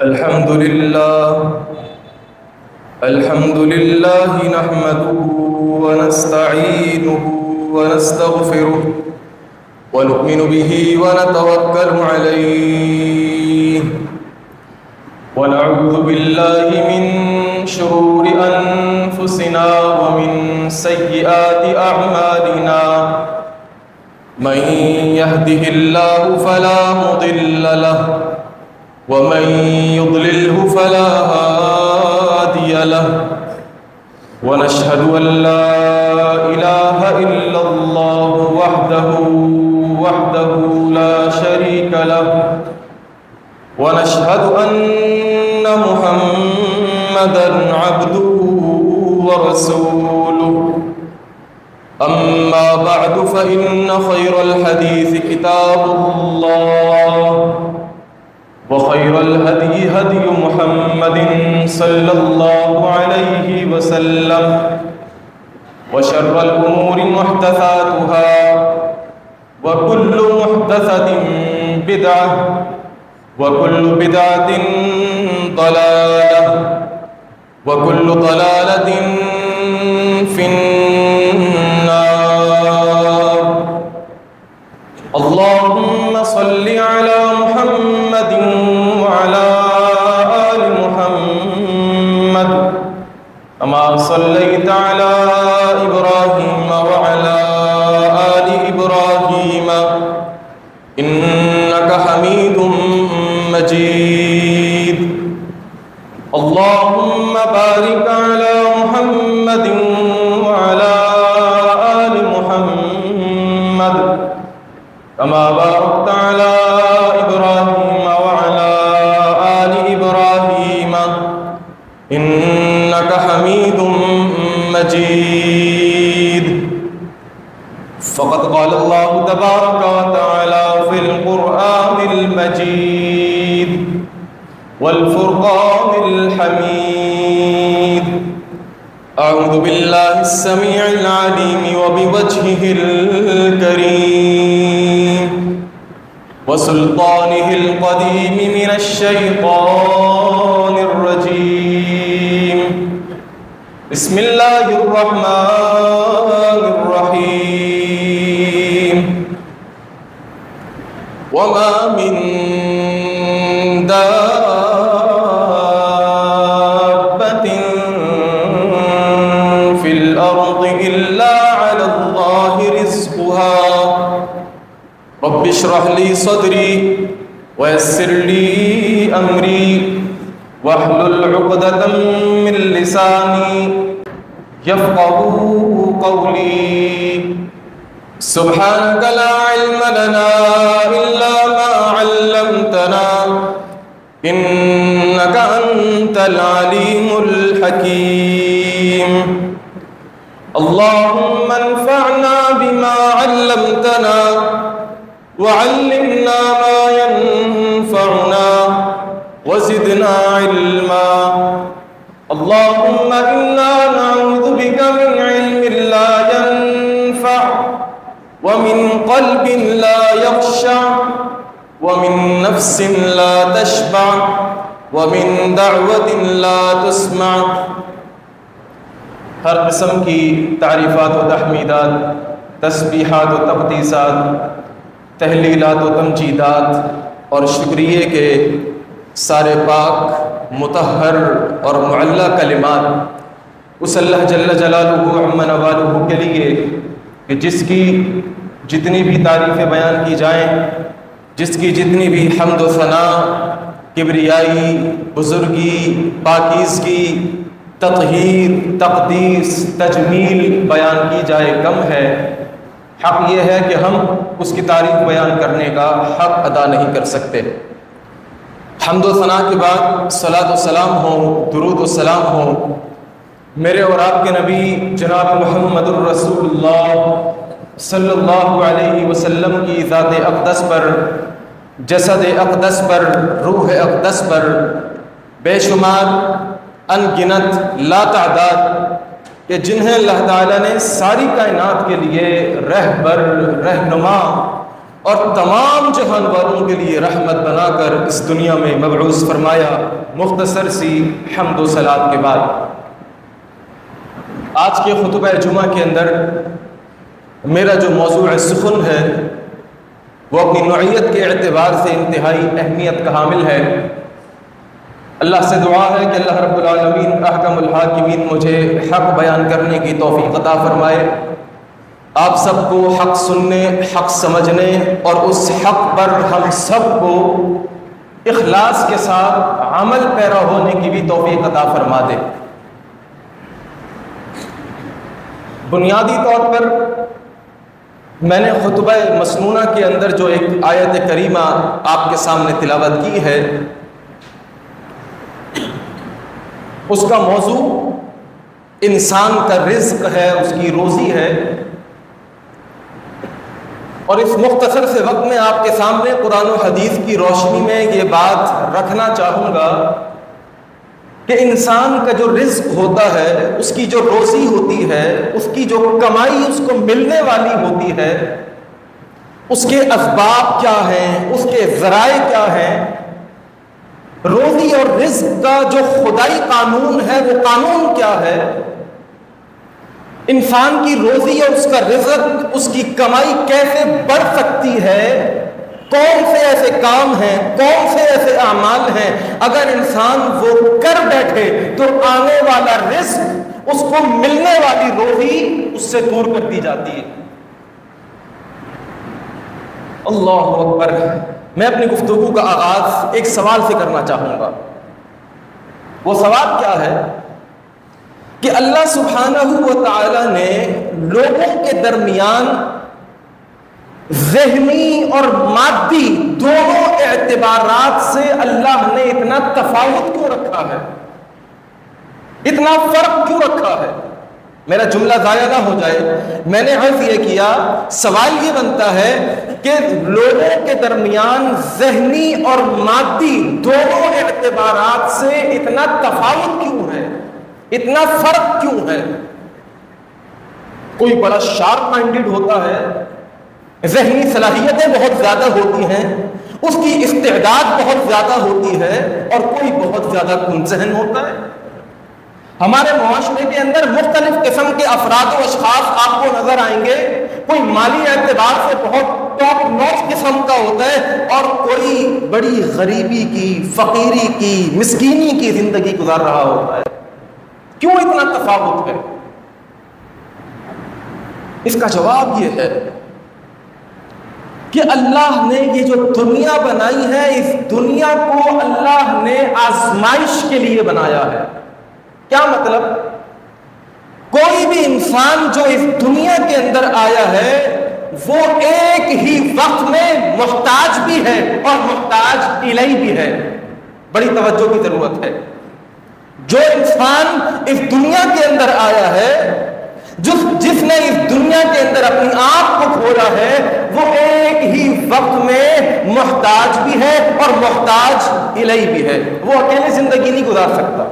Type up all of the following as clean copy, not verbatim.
الحمد لله نحمده ونستعينه ونستغفره ونؤمن به ونتوكل عليه ونعوذ بالله من شرور أنفسنا ومن سيئات أعمالنا من يهده الله فلا مضل له ومن يضلله فلا هادي له ونشهد أن لا إله إلا الله وحده لا شريك له ونشهد أن محمدًا عبده ورسوله أما بعد فإن خير الحديث كتاب الله وخير الهدي هدي محمد صلى الله عليه وسلم وشر الأمور محدثاتها وكل محدثة بدعة وكل بدعة ضلالة وكل ضلالة في النار. اللهم صل على محمد وعلى آل محمد كما صليت على إبراهيم وعلى آل إبراهيم إنك حميد مجيد. اللهم بارك على محمد وعلى آل محمد كما باركت على إبراهيم وعلى آل إبراهيم إنك حميد مجيد. فقد قال الله تبارك وتعالى في القرآن المجيد والفرقان الحميد: أعوذ بالله السميع العليم وبوجهه الكريم وسلطانه القديم من الشيطان الرجيم. بسم الله الرحمن الرحيم. وما من دابة في الأرض إلا على الله رزقها. رب اشرح لي صدري ويسر لي أمري واحلل عقدة من لساني يفقهوا قولي. سبحانك لا علم لنا إلا ما علمتنا إنك أنت العليم الحكيم. اللهم انفعنا بما علمتنا وعلمنا ما ينفعنا وزدنا علما. اللهم إنا نعوذ بك من علم لا ينفع ومن قلب لا يخشع ومن نفس لا تشبع ومن دعوة لا تسمع. ہر قسم کی تعریفات و تحمیدات، تسبیحات و تقدیسات، تہلیلات و تمجیدات اور شکریہ کے سارے پاک، مطہر اور معلی کلمات اس اللہ جل جلالہ عم نوالہ کے لیے کہ جس کی جتنی بھی تعریفیں بیان کی جائیں، جس کی جتنی بھی حمد و ثنا، کبریائی، بزرگی، پاکیزگی، تطہیر، تقدیس، تجمیل بیان کی جائے کم ہے. حق یہ ہے کہ ہم اس کی تعریف بیان کرنے کا حق ادا نہیں کر سکتے. حمد و ثنا کے بعد صلاۃ و سلام ہو، درود و سلام ہو میرے اور آپ کے نبی جناب محمد الرسول اللہ صلی اللہ علیہ وسلم کی ذات اقدس پر، جسد اقدس پر، روح اقدس پر، بے شمار ان گنت لا تعداد کہ جنہیں اللہ تعالیٰ نے ساری کائنات کے لیے رہبر، رہنما اور تمام جہان والوں کے لیے رحمت بنا کر اس دنیا میں مبعوث فرمایا۔ مختصر سی حمد و صلات کے بعد آج کے خطبہ جمعہ کے اندر میرا جو موضوع سخن ہے وہ اپنی نوعیت کے اعتبار سے انتہائی اہمیت کا حامل ہے۔ اللہ سے دعا ہے کہ اللہ رب العالمین احکم الحاکمین مجھے حق بیان کرنے کی توفیق عطا فرمائے، آپ سب کو حق سننے، حق سمجھنے اور اس حق پر ہم سب کو اخلاص کے ساتھ عمل پیرا ہونے کی بھی توفیق عطا فرما دے۔ بنیادی طور پر میں نے خطبہ مسنونہ کے اندر جو ایک آیت کریمہ آپ کے سامنے تلاوت کی ہے، اس کا موضوع انسان کا رزق ہے، اس کی روزی ہے، اور اس مختصر سے وقت میں آپ کے سامنے قرآن و حدیث کی روشنی میں یہ بات رکھنا چاہوں گا کہ انسان کا جو رزق ہوتا ہے، اس کی جو روزی ہوتی ہے، اس کی جو کمائی اس کو ملنے والی ہوتی ہے، اس کے اسباب کیا ہیں، اس کے ذرائع کیا ہیں، روزی اور رزق کا جو خدائی قانون ہے وہ قانون کیا ہے، انسان کی روزی اور اس کا رزق، اس کی کمائی کیسے بڑھ سکتی ہے، کون سے ایسے کام ہیں، کون سے ایسے اعمال ہیں اگر انسان وہ کر بیٹھے تو آنے والا رزق، اس کو ملنے والی روزی اس سے دور کر دی جاتی ہے۔ اللہ اکبر۔ میں اپنی گفتگو کا آغاز ایک سوال سے کرنا چاہوں گا۔ وہ سوال کیا ہے کہ اللہ سبحانہ و تعالی نے لوگوں کے درمیان ذہنی اور مادی دونوں اعتبارات سے اللہ نے اتنا تفاوت کیوں رکھا ہے، اتنا فرق کیوں رکھا ہے؟ میرا جملہ ضائع نہ ہو جائے، میں نے عرض یہ کیا، سوال یہ بنتا ہے کہ لوگوں کے درمیان ذہنی اور مادی دونوں اعتبارات سے اتنا تفاوت کیوں ہے، اتنا فرق کیوں ہے؟ کوئی بڑا شارپ مائنڈڈ ہوتا ہے، ذہنی صلاحیتیں بہت زیادہ ہوتی ہیں، اس کی استعداد بہت زیادہ ہوتی ہے، اور کوئی بہت زیادہ کم ذہن ہوتا ہے۔ ہمارے معاشرے کے اندر مختلف قسم کے افراد و اشخاص آپ کو نظر آئیں گے، کوئی مالی اعتبار سے بہت ٹاپ نوچ قسم کا ہوتا ہے، اور کوئی بڑی غریبی کی، فقیری کی، مسکینی کی زندگی گزار رہا ہوتا ہے۔ کیوں اتنا تفاوت ہے؟ اس کا جواب یہ ہے کہ اللہ نے یہ جو دنیا بنائی ہے، اس دنیا کو اللہ نے آزمائش کے لیے بنایا ہے۔ کیا مطلب؟ کوئی بھی انسان جو اس دنیا کے اندر آیا ہے وہ ایک ہی وقت میں محتاج بھی ہے اور محتاج الیہ بھی ہے۔ بڑی توجہ کی ضرورت ہے۔ جو انسان اس دنیا کے اندر آیا ہے، جس نے اس دنیا کے اندر اپنی آپ کو کھولا ہے، وہ ایک ہی وقت میں محتاج بھی ہے اور محتاج الیہ بھی ہے۔ وہ اکیلے زندگی نہیں گزار سکتا،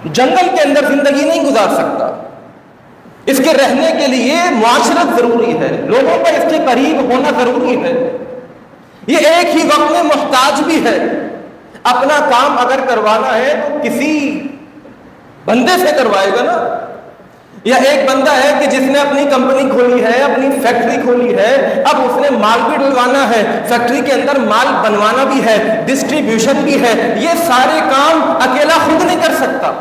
جنگل کے اندر زندگی نہیں گزار سکتا، اس کے رہنے کے لیے معاشرت ضروری ہے، لوگوں کا اس کے قریب ہونا ضروری ہے۔ یہ ایک ہی وقت میں محتاج بھی ہے۔ اپنا کام اگر کروانا ہے تو کسی بندے سے کروائے گا نا، یا ایک بندہ ہے کہ جس نے اپنی کمپنی کھولی ہے، اپنی فیکٹری کھولی ہے، اب اس نے مال بھی ڈلوانا ہے، فیکٹری کے اندر مال بنوانا بھی ہے، ڈسٹریبیوشن بھی ہے، یہ سارے کام اکیلا خود نہیں کر سکتا۔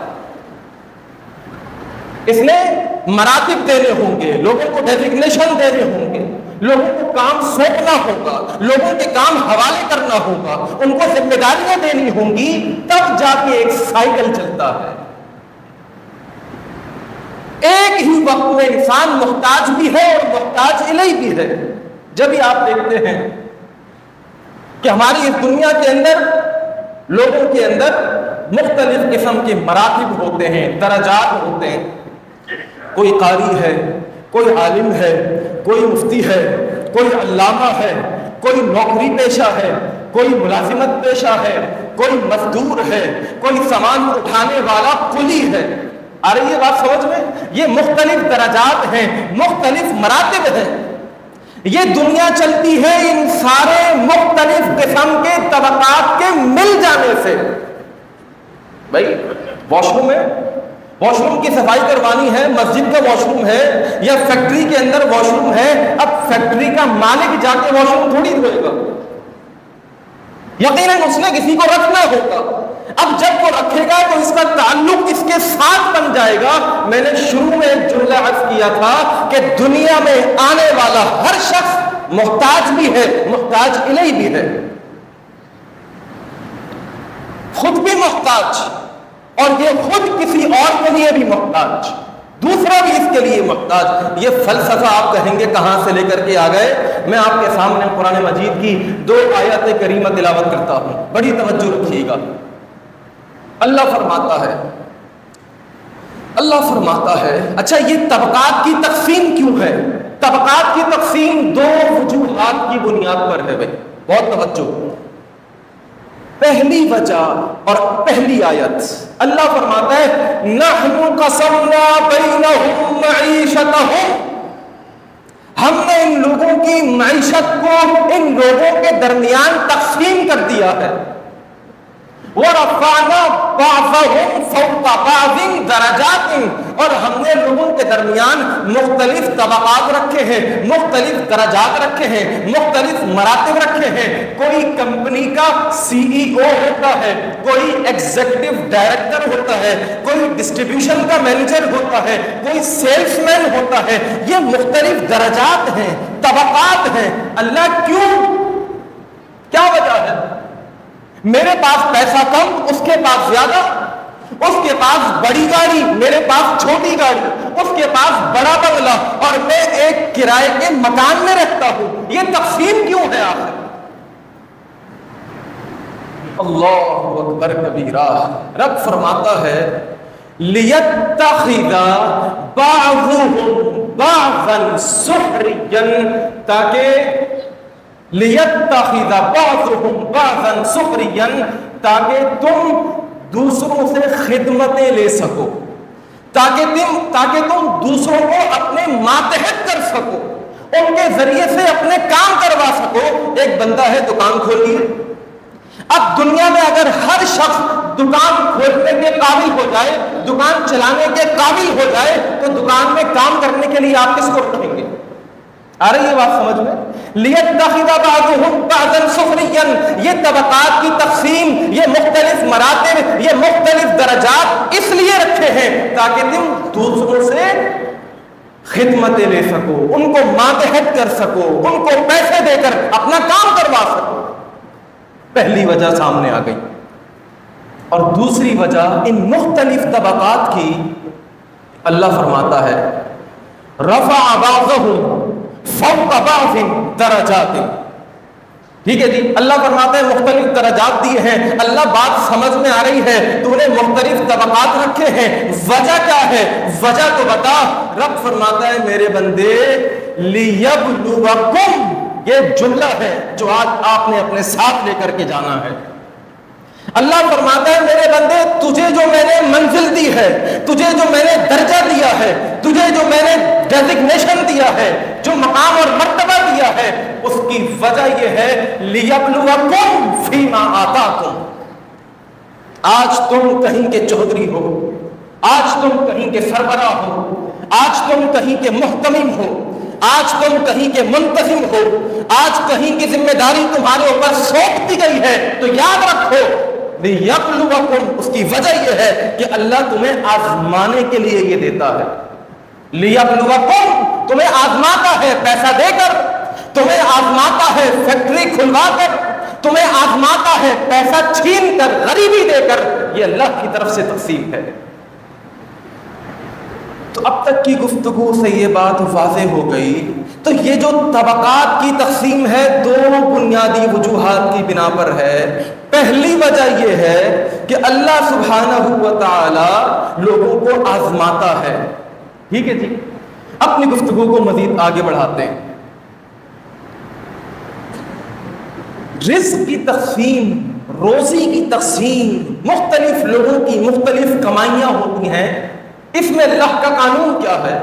اس نے مراتب دینے ہوں گے، لوگوں کو ڈیزگنیشن دینے ہوں گے، لوگوں کو کام سونپنا ہوگا، لوگوں کے کام حوالے کرنا ہوگا، ان کو ذمہ داریاں دینی ہوں گی، تب جا کے ایک سائیکل چلتا ہے۔ ایک ہی وقت میں انسان محتاج بھی ہے اور محتاج الیہ بھی ہے۔ جب ہی آپ دیکھتے ہیں کہ ہماری اس دنیا کے اندر لوگوں کے اندر مختلف قسم کے مراتب ہوتے ہیں، درجات ہوتے ہیں، کوئی قاری ہے، کوئی عالم ہے، کوئی مفتی ہے، کوئی علامہ ہے، کوئی نوکری پیشہ ہے، کوئی ملازمت پیشہ ہے، کوئی مزدور ہے، کوئی سامان اٹھانے والا کلی ہے۔ آ رہی ہے بات سمجھ میں؟ یہ مختلف درجات ہیں، مختلف مراتب ہیں۔ یہ دنیا چلتی ہے ان سارے مختلف قسم کے طبقات کے مل جانے سے. بھائی واش روم ہے، واش روم کی صفائی کروانی ہے، مسجد کا واش روم ہے یا فیکٹری کے اندر واش روم ہے. اب فیکٹری کا مالک جا کے واش روم تھوڑی دھوئے گا، یقیناً اس نے کسی کو رکھنا ہوگا. اب جب وہ رکھے گا تو اس کا تعلق اس کے ساتھ بن جائے گا. میں نے شروع میں ایک جملہ عرض کیا تھا کہ دنیا میں آنے والا ہر شخص محتاج بھی ہے، محتاج الیہ بھی ہے، خود بھی محتاج اور یہ خود کسی اور کے لیے بھی محتاج، دوسرا بھی اس کے لیے محتاج. یہ فلسفہ آپ کہیں گے کہاں سے لے کر کے آ گئے؟ میں آپ کے سامنے قرآن مجید کی 2 آیات کریمہ تلاوت کرتا ہوں، بڑی توجہ رکھیے گا. اللہ فرماتا ہے اچھا یہ طبقات کی تقسیم کیوں ہے؟ طبقات کی تقسیم 2 وجوہات کی بنیاد پر ہے. بھائی بہت توجہ. پہلی وجہ اور پہلی آیت اللہ فرماتا ہے نحن قسمنا بینہم معیشتہم، ہم نے ان لوگوں کی معیشت کو ان لوگوں کے درمیان تقسیم کر دیا ہے. وَرَفَعْنَا بَعْضَهُمْ فَوْقَ بَعْضٍ دَرَجَاتٍ، اور ہم نے لوگوں کے درمیان مختلف طبقات رکھے ہیں، مختلف درجات رکھے ہیں، مختلف مراتب رکھے ہیں. کوئی کمپنی کا CEO ہوتا ہے، کوئی ایگزیکٹو ڈائریکٹر ہوتا ہے، کوئی ڈسٹریبیوشن کا مینیجر ہوتا ہے، کوئی سیلس مین ہوتا ہے. یہ مختلف درجات ہیں، طبقات ہیں. اللہ کیوں؟ کیا وجہ ہے؟ میرے پاس پیسہ کم، اس کے پاس زیادہ، اس کے پاس بڑی گاڑی، میرے پاس چھوٹی گاڑی، اس کے پاس بڑا بنگلہ اور میں ایک کرائے کے مکان میں رہتا ہوں. یہ تقسیم کیوں ہے آخر؟ اللہ اکبر کبیرہ. رب فرماتا ہے لِيَتَّخِذَ بَعْضُهُمْ بَعْضًا سُخْرِيًّا، تاکہ لِيَتَّخِذَ بَعْضُهُمْ بَعْضًا سُخْرِيًّا، تاکہ تم دوسروں سے خدمتیں لے سکو، تاکہ تم دوسروں کو اپنے ماتحت کر سکو، ان کے ذریعے سے اپنے کام کروا سکو. ایک بندہ ہے دکان کھول لیے. اب دنیا میں اگر ہر شخص دکان کھولنے کے قابل ہو جائے، دکان چلانے کے قابل ہو جائے، تو دکان میں کام کرنے کے لیے آپ کس کو رکھیں گے؟ آ رہی ہے بات سمجھ میں؟ لِيَتَّخِذَ بَعْضُهُمْ بَعْضًا سُخْرِيًّا، یہ طبقات کی تقسیم، یہ مختلف مراتب، یہ مختلف درجات اس لیے رکھے ہیں تاکہ تم دوسروں سے خدمتیں لے سکو، ان کو ماتحت کر سکو، ان کو پیسے دے کر اپنا کام کروا سکو. پہلی وجہ سامنے آ گئی. اور دوسری وجہ ان مختلف طبقات کی اللہ فرماتا ہے رفع بعضهم فوق بعض درجات. ٹھیک ہے جی، اللہ فرماتا ہے مختلف درجات دیے ہیں. اللہ بات سمجھ میں آ رہی ہے، تو نے مختلف طبقات رکھے ہیں. وجہ کیا ہے؟ وجہ تو بتا. رب فرماتا ہے میرے بندے لِيَبْلُوَكُمْ، یہ جملہ ہے جو آج آپ نے اپنے ساتھ لے کر کے جانا ہے. اللہ فرماتا ہے میرے بندے تجھے جو میں نے منزل دی ہے، تجھے جو میں نے درجہ دیا ہے، تجھے جو میں نے ڈیزگنیشن دیا ہے، جو مقام اور مرتبہ دیا ہے، اس کی وجہ یہ ہے لِيَبْلُوَكُمْ فِيمَا آتَاكُمْ. آج تم کہیں کے چودھری ہو، آج تم کہیں کے سربراہ ہو، آج تم کہیں کے محتمم ہو، آج تم کہیں کے منتظم ہو، آج کہیں کی ذمہ داری تمہارے اوپر سونپ دی گئی ہے، تو یاد رکھو لِيَبْلُوَكُمْ، اس کی وجہ یہ ہے کہ اللہ تمہیں آزمانے کے لیے یہ دیتا ہے. لِيَبْلُوَكُمْ، تمہیں آزماتا ہے پیسہ دے کر، تمہیں آزماتا ہے فیکٹری کھلوا کر، تمہیں آزماتا ہے پیسہ چھین کر، غریبی دے کر. یہ اللہ کی طرف سے تقسیم ہے. تو اب تک کی گفتگو سے یہ بات واضح ہو گئی. تو یہ جو طبقات کی تقسیم ہے 2 بنیادی وجوہات کی بنا پر ہے. پہلی وجہ یہ ہے کہ اللہ سبحانہ و تعالی لوگوں کو آزماتا ہے. ٹھیک ہے جی، اپنی گفتگو کو مزید آگے بڑھاتے ہیں. رزق کی تقسیم، روزی کی تقسیم، مختلف لوگوں کی مختلف کمائیاں ہوتی ہیں. اس میں اللہ کا قانون کیا ہے؟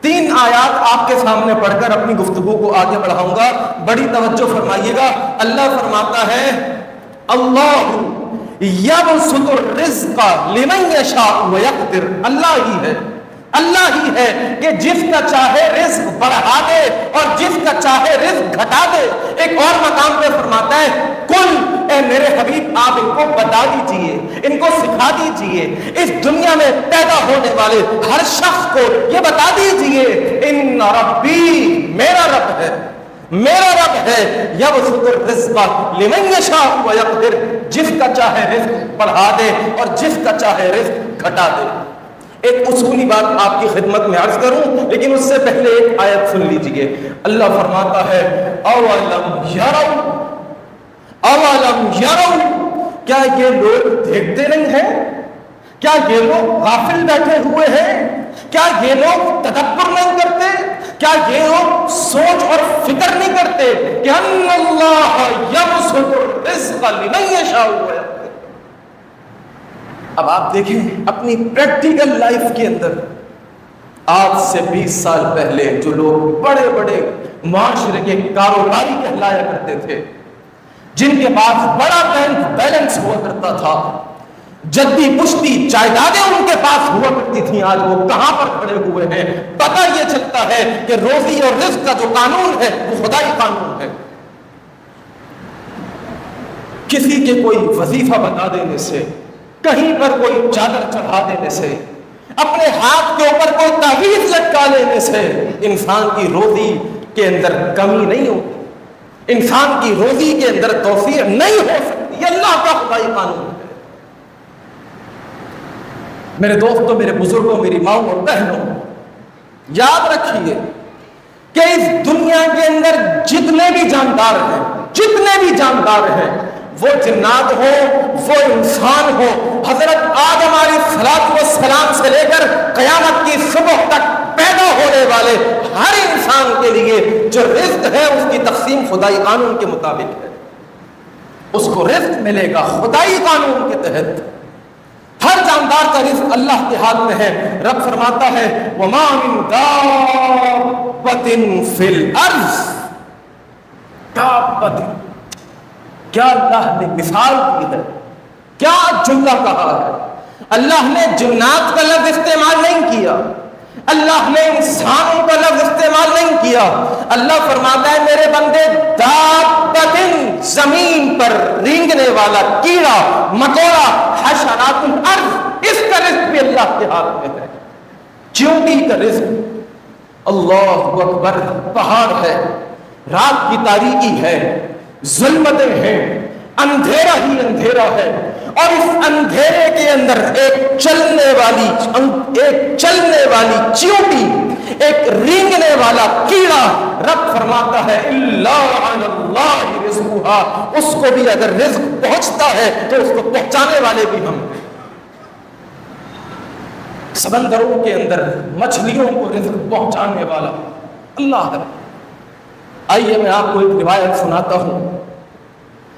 3 آیات آپ کے سامنے پڑھ کر اپنی گفتگو کو آگے بڑھاؤں گا، بڑی توجہ فرمائیے گا۔ اللہ فرماتا ہے اللہ یبسط الرزق لمن یشاء ویقدر، اللہ ہی ہے کہ جس کا چاہے رزق بڑھا دے اور جس کا چاہے رزق گھٹا دے۔ ایک اور مقام پہ فرماتا ہے کل، اے میرے حبیب آپ ان کو بتا دیجئے، ان کو سکھا دیجئے، اس دنیا میں پیدا ہونے والے ہر شخص کو یہ بتا دیجئے ان ربی، میرا رب ہے یبسط الرزق لمن یشاء ویقدر، جس کا چاہے رزق بڑھا دے اور جس کا چاہے رزق گھٹا دے۔ ایک اصولی بات آپ کی خدمت میں عرض کروں، لیکن اس سے پہلے ایک آیت سن لیجئے۔ اللہ فرماتا ہے اولم یروا، کیا یہ لوگ دیکھتے نہیں ہیں؟ کیا یہ لوگ غافل بیٹھے ہوئے ہیں؟ کیا یہ لوگ تدبر نہیں کرتے؟ کیا یہ لوگ سوچ اور فکر نہیں کرتے کہ ان اللہ یبسط الرزق لمن یشاء؟ اب آپ دیکھیں اپنی پریکٹیکل لائف کے اندر، آج سے 20 سال پہلے جو لوگ بڑے بڑے معاشرے کے کاروباری کہلایا کرتے تھے، جن کے پاس بڑا بینک بیلنس ہوا کرتا تھا، جدی پشتی جائیدادیں ان کے پاس ہوا کرتی تھیں، آج وہ کہاں پر کھڑے ہوئے ہیں؟ پتہ یہ چلتا ہے کہ روزی اور رزق کا جو قانون ہے وہ خدائی قانون ہے۔ کسی کے کوئی وظیفہ بتا دینے سے، کہیں پر کوئی چادر چڑھا دینے سے، اپنے ہاتھ کے اوپر کوئی تعویذ لٹکا لینے سے انسان کی روزی کے اندر کمی نہیں ہوتی، انسان کی روزی کے اندر توسیع نہیں ہو سکتی۔ یہ اللہ کا خدائی قانون ہے۔ میرے دوستوں، میرے بزرگوں، میری ماں اور بہنوں، یاد رکھیے کہ اس دنیا کے اندر جتنے بھی جاندار ہیں، وہ جنات ہو، وہ انسان ہو، حضرت آدم علیہ السلام سے لے کر قیامت کی صبح تک پیدا ہونے والے ہر انسان کے لیے جو رزق ہے اس کی تقسیم خدائی قانون کے مطابق ہے۔ اس کو رزق ملے گا خدائی قانون کے تحت۔ ہر جاندار کا رزق اللہ کے ہاتھ میں ہے۔ رب فرماتا ہے وَمَا مِن دَابَّةٍ فِي الْأَرْضِ، دابۃ، کیا اللہ نے مثال کی ہے، کیا جملہ کہا ہے۔ اللہ نے جنات کا لفظ استعمال نہیں کیا، اللہ نے انسانوں کا لفظ استعمال نہیں کیا۔ اللہ فرماتا ہے میرے بندے دابۃ، زمین پر رینگنے والا کیڑا مکوڑا، حشرات الارض، اس کا رزق بھی اللہ کے ہاتھ میں ہے۔ چیونٹی کا رزق، اللہ اکبر، پہاڑ ہے، رات کی تاریکی ہے، ظلمتیں ہیں، اندھیرا ہی اندھیرا ہے، اور اس اندھیرے کے اندر ایک چلنے والی چیونٹی، ایک رینگنے والا کیڑا، رب فرماتا ہے الا علی اللہ رزقھا، اس کو بھی اگر رزق پہنچتا ہے تو اس کو پہنچانے والے بھی ہم ہیں۔ سمندروں کے اندر مچھلیوں کو رزق پہنچانے والا اللہ ہے۔ آئیے میں آپ کو ایک روایت سناتا ہوں،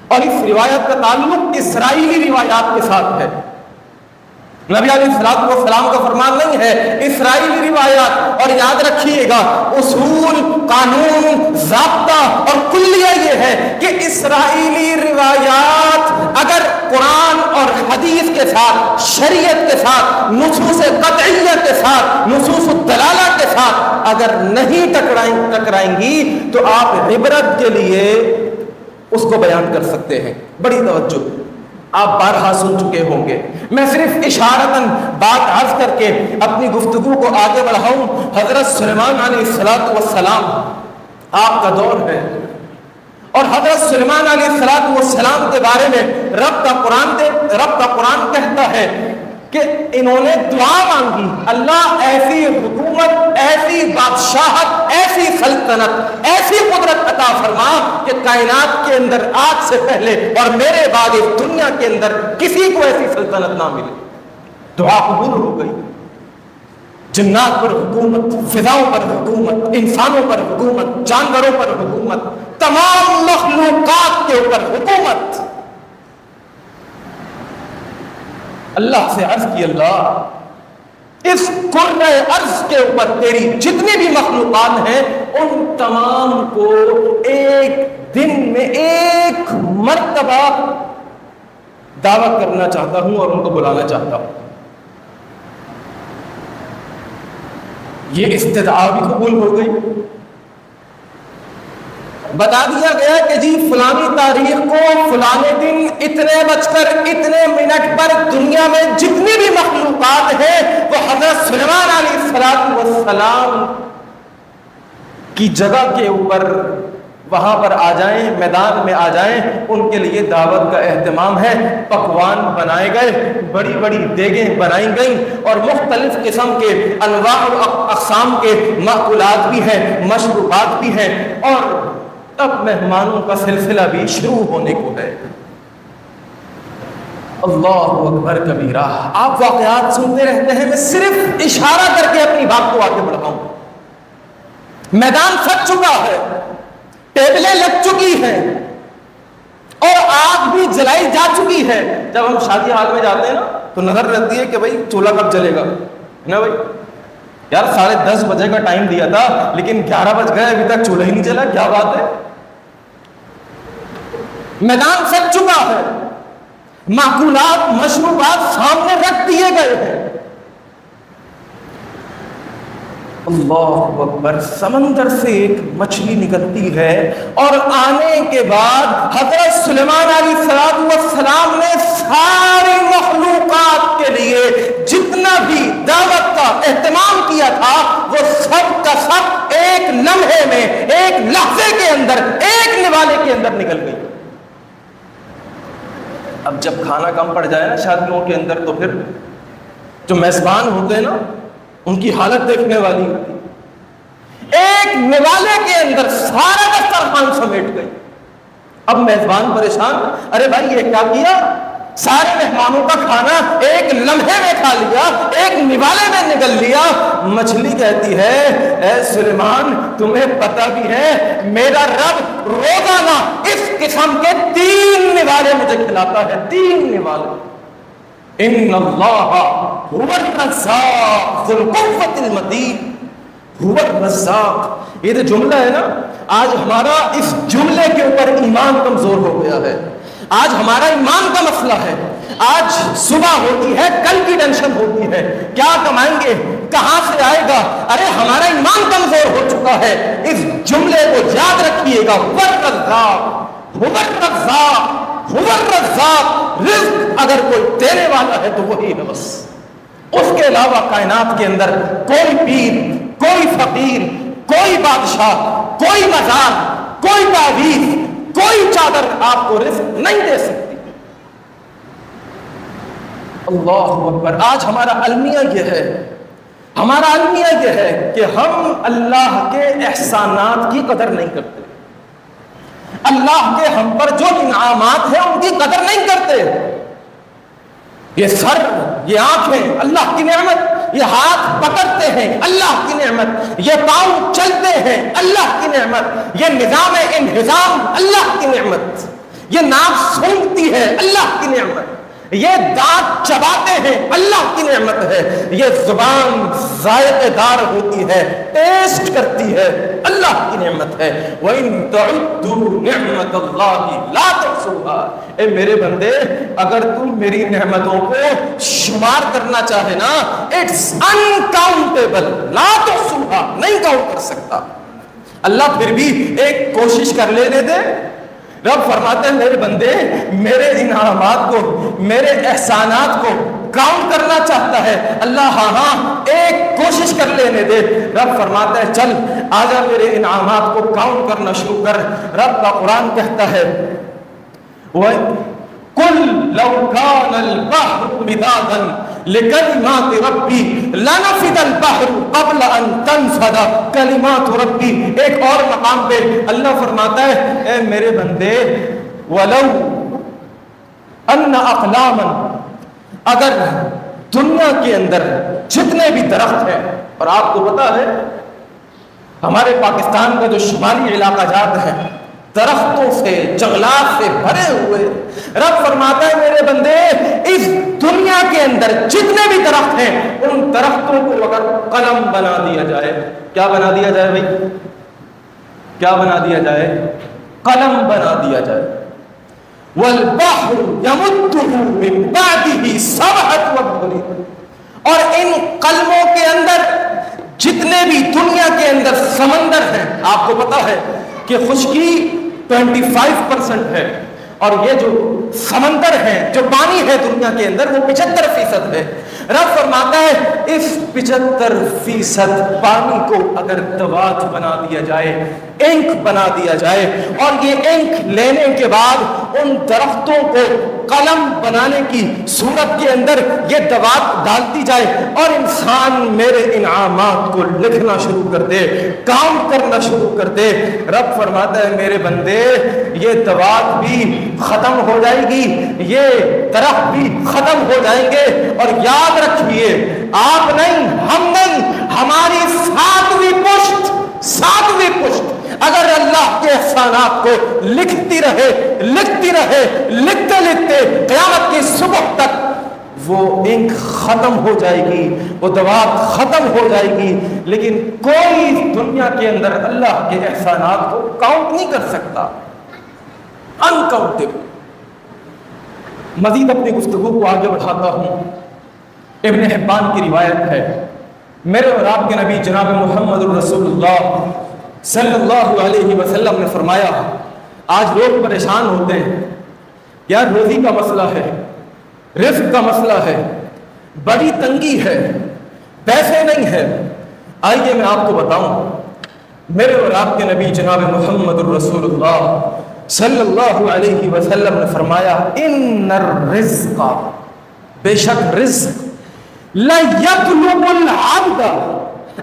اور اس روایت کا تعلق اسرائیلی روایات کے ساتھ ہے۔ نبی علیہ السلام کا فرمان نہیں ہے، اسرائیلی روایات۔ اور یاد رکھیے گا اصول، قانون، ضابطہ اور کلیہ یہ ہے کہ اسرائیلی روایات اگر قرآن اور حدیث کے ساتھ، شریعت کے ساتھ، نصوص قطعیہ کے ساتھ، نصوص الدلالہ کے ساتھ اگر نہیں ٹکرائیں گی تو آپ عبرت کے لیے اس کو بیان کر سکتے ہیں۔ بڑی توجہ، آپ بارہا سن چکے ہوں گے، میں صرف اشارتاً بات عرض کر کے اپنی گفتگو کو آگے بڑھاؤں۔ حضرت سلیمان علیہ السلام آپ کا دور ہے، اور حضرت سلیمان علیہ السلام کے بارے میں رب کا قرآن کہتا ہے کہ انہوں نے دعا مانگی، اللہ ایسی حکومت، ایسی بادشاہت، ایسی سلطنت، ایسی قدرت عطا فرما کہ کائنات کے اندر آج سے پہلے اور میرے بعد اس دنیا کے اندر کسی کو ایسی سلطنت نہ ملے۔ دعا قبول ہو گئی۔ جنات پر حکومت، فضاؤں پر حکومت، انسانوں پر حکومت، جانوروں پر حکومت، تمام مخلوقات کے اوپر حکومت۔ اللہ سے عرض کی اللہ اس کرۂ ارض کے اوپر تیری جتنی بھی مخلوقات ہیں ان تمام کو ایک دن میں ایک مرتبہ دعوت کرنا چاہتا ہوں اور ان کو بلانا چاہتا ہوں. یہ استدعا بھی قبول ہو گئی. بتا دیا گیا کہ جی فلانی تاریخ کو فلانے دن اتنے بج کر اتنے منٹ پر دنیا میں جتنی بھی مخلوقات ہیں وہ حضرت سلیمان علیہ السلام کی جگہ کے اوپر وہاں پر آ جائیں, میدان میں آ جائیں. ان کے لیے دعوت کا اہتمام ہے. پکوان بنائے گئے, بڑی بڑی دیگیں بنائی گئیں اور مختلف قسم کے انواع و اقسام کے مأکولات بھی ہیں, مشروبات بھی ہیں, اور اب مہمانوں کا سلسلہ بھی شروع ہونے کو ہے. اللہ اکبر کبیرہ. آپ واقعات سنتے رہتے ہیں, میں صرف اشارہ کر کے اپنی بات کو آگے بڑھاؤں. میدان سج چکا ہے, ٹیبلیں لگ چکی ہیں اور آگ بھی جلائی جا چکی ہے. جب ہم شادی حال میں جاتے ہیں نا تو نظر رہتی ہے کہ بھائی چولہا کب جلے گا, ہے نا بھائی. یار 10:30 بجے کا ٹائم دیا تھا لیکن 11 بج گئے ابھی تک چولہا ہی نہیں جلا, کیا بات ہے. میدان سج چکا ہے, معقولات مشروبات سامنے رکھ دیے گئے ہیں. اللہ اکبر. سمندر سے ایک مچھلی نکلتی ہے اور آنے کے بعد حضرت سلیمان علیہ السلام نے ساری مخلوقات کے لیے جتنا بھی دعوت کا اہتمام کیا تھا وہ سب کا سب ایک لمحے میں, ایک لحظے کے اندر, ایک نوالے کے اندر نکل گئی. اب جب کھانا کم پڑ جائے نا شادیوں کے اندر تو پھر جو میزبان ہوتے ہیں نا ان کی حالت دیکھنے والی ہوتی. ایک نوالے کے اندر سارا دسترخوان سمیٹ گئی. اب میزبان پریشان, ارے بھائی یہ کیا کیا, سارے مہمانوں کا کھانا ایک لمحے میں کھا لیا, ایک نوالے میں نگل لیا. مچھلی کہتی ہے اے سلیمان تمہیں پتہ بھی ہے میرا رب روزانہ اس قسم کے 3 نوالے مجھے کھلاتا ہے, 3 نوالے. ان اللہ هو الرزاق ذو القوة المتین, هو الرزاق. یہ جو جملہ ہے نا, آج ہمارا اس جملے کے اوپر ایمان کمزور ہو گیا ہے. آج ہمارا ایمان کا مسئلہ ہے. آج صبح ہوتی ہے, کل کی ٹینشن ہوتی ہے, کیا کمائیں گے, کہاں سے آئے گا. ارے ہمارا ایمان کمزور ہو چکا ہے. اس جملے کو یاد رکھیے گا, هو الرزاق, هو الرزاق, هو الرزاق. رزق اگر کوئی دینے والا ہے تو وہی ہے بس. اس کے علاوہ کائنات کے اندر کوئی پیر, کوئی فقیر, کوئی بادشاہ, کوئی مزار, کوئی تعویذ, کوئی چادر آپ کو رزق نہیں دے سکتی. اللہ اکبر. آج ہمارا المیہ یہ ہے, ہمارا المیہ یہ ہے کہ ہم اللہ کے احسانات کی قدر نہیں کرتے. اللہ کے ہم پر جو انعامات ہیں ان کی قدر نہیں کرتے. یہ سر, یہ آنکھیں اللہ کی نعمت, یہ ہاتھ پکڑتے ہیں اللہ کی نعمت, یہ پاؤں چلتے ہیں اللہ کی نعمت, یہ نظام انہضام اللہ کی نعمت, یہ ناک سونگتی ہے اللہ کی نعمت, یہ دانت چباتے ہیں اللہ کی نعمت ہے, یہ زبان ذائقے دار ہوتی ہے, ٹیسٹ کرتی ہے اللہ کی نعمت ہے. وَإِن تَعُدُّوا نِعْمَةَ اللَّهِ لَا تُحْصُوهَا. اے میرے بندے اگر تم میری نعمتوں کو شمار کرنا چاہے نا, اٹس انکاؤنٹیبل, لا تحصوها, نہیں کاؤنٹ کر سکتا. اللہ پھر بھی ایک کوشش کر لینے دے. رب فرماتے ہیں میرے بندے میرے انعامات کو, میرے احسانات کو کاؤنٹ کرنا چاہتا ہے. اللہ ہاں ایک کوشش کر لینے دے. رب فرماتا ہے چل آجا میرے انعامات کو کاؤنٹ کرنا شروع کر. رب کا قرآن کہتا ہے قُلْ لَوْ كَانَ الْبَحْرُ مِدَادًا لِكَلِمَاتِ رَبِّي لَنَفِدَ الْبَحْرُ قَبْلَ أَن تَنْفَدَ كَلِمَاتُ رَبِّي. ایک اور مقام پہ اللہ فرماتا ہے اے میرے بندے وَلَوْ أَنَّ أَقْلَامًا, اگر دنیا کے اندر جتنے بھی درخت ہیں, اور آپ کو پتا ہے ہمارے پاکستان کا جو شمالی علاقہ جات ہے درختوں سے جنگلات سے بھرے ہوئے. رب فرماتا ہے میرے بندے اس دنیا کے اندر جتنے بھی درخت ہیں ان درختوں کو اگر قلم بنا دیا جائے, کیا بنا دیا جائے بھائی, کیا بنا دیا جائے, قلم بنا دیا جائے. والبحر يمده من بعده سبعة أبحر, اور ان قلموں کے اندر جتنے بھی دنیا کے اندر سمندر ہیں, آپ کو پتا ہے کہ خشکی 25% ہے اور یہ جو سمندر ہے جو پانی ہے دنیا کے اندر وہ 75% ہے. رب فرماتا ہے اس 75% پانی کو اگر دوات بنا دیا جائے, انک بنا دیا جائے, اور یہ انک لینے کے بعد ان درختوں کو قلم بنانے کی صورت کے اندر یہ دوات ڈالتی جائے اور انسان میرے انعامات کو لکھنا شروع کر دے, کام کرنا شروع کر دے, رب فرماتا ہے میرے بندے یہ دوات بھی ختم ہو جائے گی, یہ درخت بھی ختم ہو جائیں گے. اور یاد رکھیے آپ نہیں, ہم نہیں, ہماری ساتویں پشت اگر اللہ کے احسانات کو لکھتی رہے لکھتے قیامت کی صبح تک وہ انک ختم ہو جائے گی, وہ دوات ختم ہو جائے گی, لیکن کوئی دنیا کے اندر اللہ کے احسانات کو کاؤنٹ نہیں کر سکتا, انکاؤنٹیبل. مزید اپنی گفتگو کو آگے بڑھاتا ہوں. ابن حبان کی روایت ہے, میرے اور آپ کے نبی جناب محمد رسول اللہ صلی اللہ علیہ وسلم نے فرمایا, آج لوگ پریشان ہوتے ہیں یار, روزی کا مسئلہ ہے, رزق کا مسئلہ ہے, بڑی تنگی ہے, پیسے نہیں ہے. آئیے میں آپ کو بتاؤں, میرے اور آپ کے نبی جناب محمد رسول اللہ صلی اللہ علیہ وسلم نے فرمایا ان الرزق, بے شک رزق, لا یطلب العبد,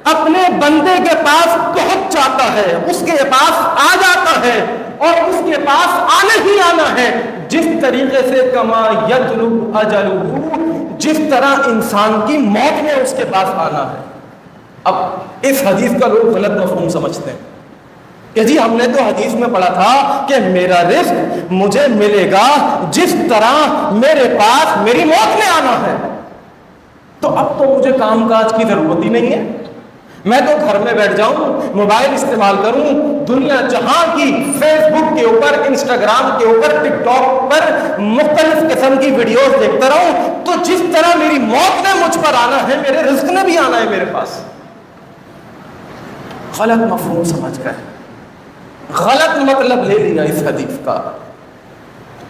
اپنے بندے کے پاس پہنچ جاتا ہے, اس کے پاس آ جاتا ہے, اور اس کے پاس آنا ہی آنا ہے جس طریقے سے کما یطلب اجلہ, جس طرح انسان کی موت میں اس کے پاس آنا ہے. اب اس حدیث کا لوگ غلط مفہوم سمجھتے ہیں کہ جی ہم نے تو حدیث میں پڑھا تھا کہ میرا رزق مجھے ملے گا جس طرح میرے پاس میری موت میں آنا ہے, تو اب تو مجھے کام کاج کی ضرورت ہی نہیں ہے, میں تو گھر میں بیٹھ جاؤں, موبائل استعمال کروں, دنیا جہاں کی فیس بک کے اوپر, انسٹاگرام کے اوپر, ٹک ٹاک پر مختلف قسم کی ویڈیوز دیکھتا رہوں, تو جس طرح میری موت نے مجھ پر آنا ہے میرے رزق نے بھی آنا ہے میرے پاس. غلط مفہوم سمجھ کر غلط مطلب لے لیا اس حدیث کا.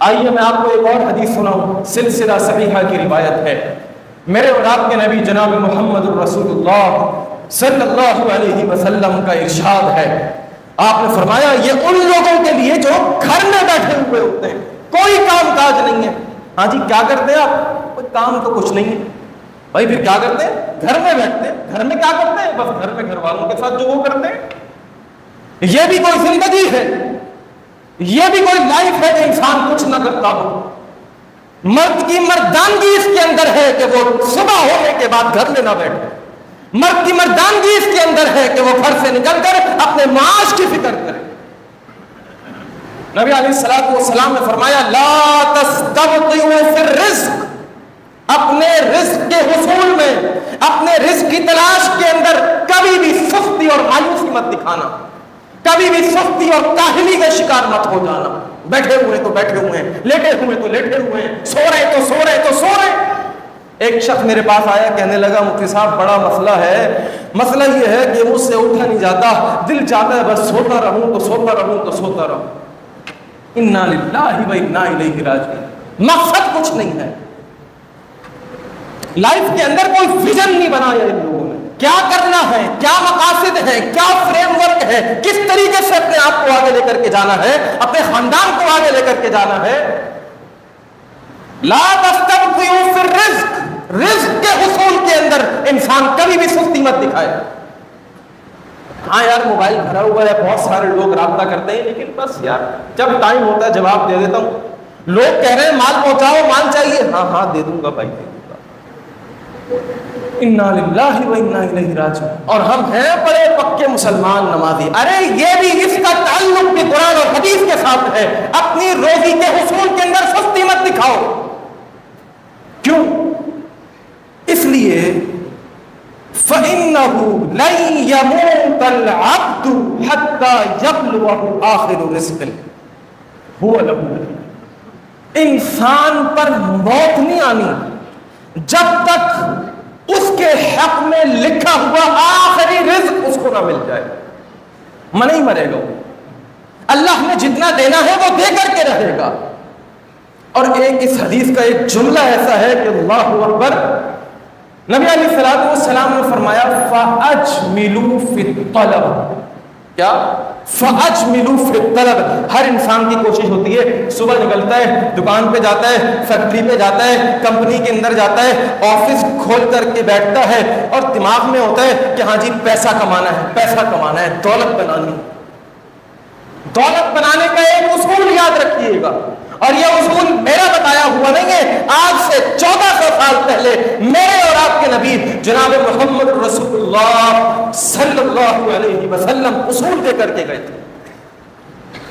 آئیے میں آپ کو ایک اور حدیث سناؤں, سلسلہ صحیحہ کی روایت ہے, میرے اور آپ کے نبی جناب محمد رسول اللہ صلی اللہ علیہ وسلم کا ارشاد ہے, آپ نے فرمایا یہ ان لوگوں کے لیے جو گھر میں بیٹھے ہوئے ہوتے ہیں, کوئی کام کاج نہیں ہے. ہاں جی کیا کرتے ہیں آپ, کوئی کام تو کچھ نہیں ہے بھائی, پھر کیا کرتے ہیں, گھر میں بیٹھتے ہیں. گھر میں کیا کرتے ہیں, بس گھر میں گھر والوں کے ساتھ جو وہ کرتے ہیں. یہ بھی کوئی زندگی ہے, یہ بھی کوئی لائف ہے کہ انسان کچھ نہ کرتا ہو. مرد کی مردانگی اس کے اندر ہے کہ وہ صبح ہونے کے بعد گھر میں نہ بیٹھے, مرد کی مردانگی اس کے اندر ہے کہ وہ گھر سے نکل کر اپنے معاش کی فکر کرے. نبی علیہ الصلوۃ والسلام نے فرمایا لا تستبطئوا فی الرزق, اپنے رزق کے حصول میں, اپنے رزق کی تلاش کے اندر کبھی بھی سستی اور مایوسی مت دکھانا, کبھی بھی سستی اور کاہلی کا شکار مت ہو جانا. بیٹھے ہوئے تو بیٹھے ہوئے ہیں, لیٹے ہوئے تو لیٹے ہوئے ہیں, سو رہے تو سو رہے تو سو رہے. ایک شخص میرے پاس آیا, کہنے لگا مفتی صاحب بڑا مسئلہ ہے, مسئلہ یہ ہے کہ مجھ سے اٹھا نہیں جاتا, دل چاہتا ہے بس سوتا رہوں تو سوتا رہوں تو سوتا رہوں. انا للہ و انا الیہ راجعون. مقصد کچھ نہیں ہے, لائف کے اندر کوئی ویژن نہیں بنایا ان لوگوں نے, کیا کرنا ہے, کیا مقاصد ہے, کیا فریم ورک ہے, کس طریقے سے اپنے آپ کو آگے لے کر کے جانا ہے, اپنے خاندان کو آگے لے کر کے جانا ہے. لا تستبطئوا فی الرزق, رزق کے حصول کے اندر انسان کبھی بھی سستی مت دکھائے. ہاں یار موبائل بھرا ہوا ہے, بہت سارے لوگ رابطہ کرتے ہیں, لیکن بس یار جب ٹائم ہوتا ہے جواب دے دیتا ہوں. لوگ کہہ رہے ہیں مال پہنچاؤ, مال چاہیے, ہاں ہاں دے دوں گا بھائی, دے دوں گا. انا للہ و انا الیہ راجعون. اور ہم ہیں بڑے پکے مسلمان نمازی. ارے یہ بھی اس کا تعلق بھی قرآن اور حدیث کے ساتھ ہے. اپنی روزی کے حصول کے اندر سستی مت دکھاؤ. کیوں؟ اس لیے فَإِنَّهُ لَن يَمُوتَ الْعَبْدُ حَتَّى يَبْلُغَ آخِرُ رِزْقِهِ هُوَ لَهُ. انسان پر موت نہیں آنی جب تک اس کے حق میں لکھا ہوا آخری رزق اس کو نہ مل جائے. نہیں مرے گا. اللہ نے جتنا دینا ہے وہ دے کر کے رہے گا. اور ایک اس حدیث کا ایک جملہ ایسا ہے کہ اللہ اکبر، نبی علیہ الصلوۃ والسلام نے فرمایا فَأَجْمِلُوا فِي الطَّلَبِ. کیا؟ فَأَجْمِلُوا فِي الطَّلَبِ. ہر انسان کی کوشش ہوتی ہے، صبح نکلتا ہے، دکان پہ جاتا ہے، فیکٹری پہ جاتا ہے، کمپنی کے اندر جاتا ہے، آفس کھول کر کے بیٹھتا ہے اور دماغ میں ہوتا ہے کہ ہاں جی پیسہ کمانا ہے، پیسہ کمانا ہے، دولت بنانی. دولت بنانے کا ایک اصول یاد رکھیے گا، اور یہ اصول میرا بتایا ہوا نہیں ہے. آج سے 1400 سال پہلے میرے اور آپ کے نبی جناب محمد رسول اللہ صلی اللہ علیہ وسلم اصول دے کر کے گئے تھے.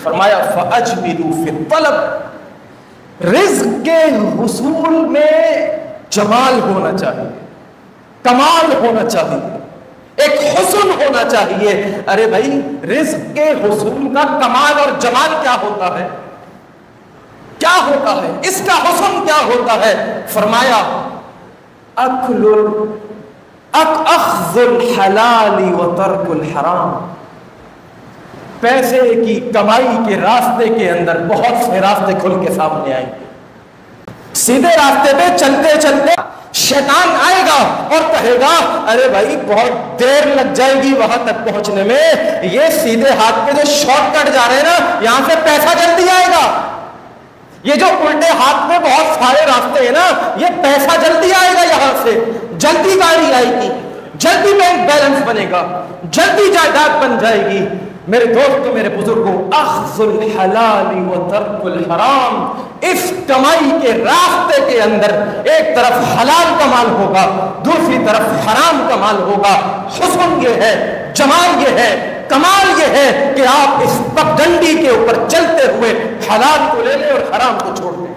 فرمایا فَأَجْمِلُوا فِي الطَّلَبِ. رزق کے حصول میں جمال ہونا چاہیے، کمال ہونا چاہیے، ایک حسن ہونا چاہیے. ارے بھائی رزق کے حصول کا کمال اور جمال کیا ہوتا ہے؟ کیا ہوتا ہے؟ اس کا حسن کیا ہوتا ہے؟ فرمایا اخذ الحلال وترک الحرام. پیسے کی کمائی کے راستے کے اندر بہت سے راستے کھل کے سامنے آئیں گے. سیدھے راستے پہ چلتے چلتے شیطان آئے گا اور کہے گا ارے بھائی بہت دیر لگ جائے گی وہاں تک پہنچنے میں، یہ سیدھے ہاتھ پہ جو شارٹ کٹ جا رہے ہیں نا یہاں سے پیسہ جلدی آئے گا. یہ جو الٹے ہاتھ میں بہت سارے راستے ہیں نا یہ پیسہ جلدی آئے گا، یہاں سے جلدی گاڑی آئے گی، جلدی بینک بیلنس بنے گا، جلدی جائیداد بن جائے گی. میرے دوستو، میرے بزرگوں، اخذ الحلال و ترک الحرام. اس کمائی کے راستے کے اندر ایک طرف حلال کا مال ہوگا، دوسری طرف حرام کا مال ہوگا. حسن یہ ہے، جمال یہ ہے، کمال یہ ہے کہ آپ اس پگڈنڈی کے اوپر چلتے ہوئے حلال کو لے لیں اور حرام کو چھوڑ دیں.